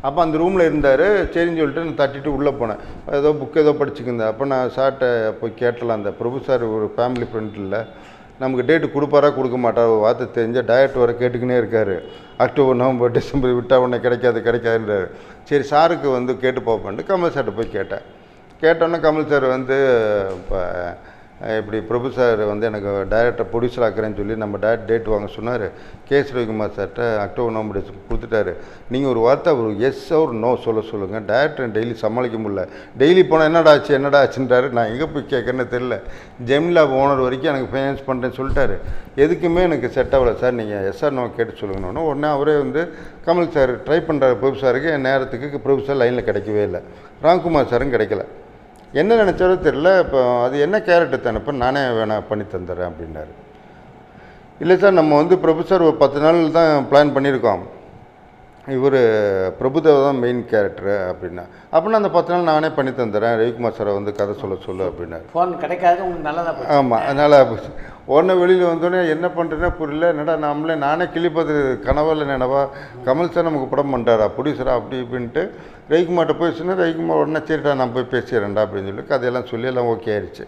அப்போ அந்த ரூமில் இருந்தார். சரின்னு சொல்லிட்டு நான் தட்டிட்டு உள்ளே போனேன். ஏதோ புக் ஏதோ படிச்சுக்கிருந்தேன். அப்போ நான் சார்கிட்ட போய் கேட்டலாம், அந்த பிரபு சார் ஒரு ஃபேமிலி ஃப்ரெண்ட் இல்லை, நமக்கு டேட்டு கொடுப்பாரா கொடுக்க மாட்டார், ஒரு வார்த்தை தெரிஞ்சால் டயட் வர கேட்டுக்கினே இருக்கார், அக்டோபர் நவம்பர் டிசம்பர் விட்டால் உடனே கிடைக்காதுன்றார். சரி சாருக்கு வந்து கேட்டு பார்ப்பேன்ட்டு கமல் சார்கிட்ட போய் கேட்டோன்னே கமல் சார் வந்து இப்போ இப்படி பிரபு சார் வந்து எனக்கு டைரக்டர் ப்ரொடியூசர் ஆக்குறேன்னு சொல்லி நம்ம டேட் வாங்க சொன்னார். கேஎஸ் ரவிக்குமார் சார்கிட்ட அக்டோபர் நவம்பர் டிசம்பர் கொடுத்துட்டாரு. நீங்கள் ஒரு வார்த்தை ஒரு எஸ் ஒரு நோ சொல்லுங்கள், டேரக்டர் டெய்லி சமாளிக்க முடியல, டெய்லி போனால் என்னடா ஆச்சுன்றாரு. நான் எங்கே போய் கேட்குறேன்னு தெரில. ஜெமிலா ஓனர் வரைக்கும் எனக்கு ஃபைனான்ஸ் பண்ணுறேன்னு சொல்லிட்டாரு. எதுக்குமே எனக்கு செட் ஆகலை சார், நீங்கள் எஸ்ஆர் நோ கேட்டு சொல்லுங்கன்னு. உடனே அவரே வந்து கமல் சார் ட்ரை பண்ணுறாரு பிரபு சாருக்கு. என் நேரத்துக்கு பிரபு சார் லைனில் கிடைக்கவே இல்லை, ராம்குமார் சாரும் கிடைக்கல. என்ன நினச்சாரோ தெரில. இப்போ அது என்ன கேரக்டர் தானே, இப்போ நானே வேணால் பண்ணி தந்துடுறேன் அப்படின்னாரு. இல்லை சார், நம்ம வந்து பிரபு சார் ஒரு 10 நாள் தான் பிளான் பண்ணியிருக்கோம், இவர் பிரபுதேவா தான் மெயின் கேரக்டரு அப்படின்னா. அப்படின்னா அந்த 10 நாள் நானே பண்ணி தந்துடுறேன், ரவிக்குமார் சாரை வந்து கதை சொல்லு அப்படின்னாரு. ஃபோன் கிடைக்காது உங்களுக்கு, நல்லதாக. ஆமாம், அதனால் உடனே வெளியில் வந்தோடனே என்ன பண்ணுறேன்னா புரியல. என்னடா நானே கிளிப்பது கனவால் நினைவா, கமல் சார் நமக்கு படம் பண்ணுறாரா ப்ரொடியூசரா அப்படி இப்படின்ட்டு ரவிக்குமார்கிட்ட போய் சொன்னேன். ரவிக்குமார் உடனே சரிடா நான் போய் பேசிடுறேன்டா அப்படின்னு சொல்லி கதையெல்லாம் சொல்லி எல்லாம் ஓகே ஆயிடுச்சு.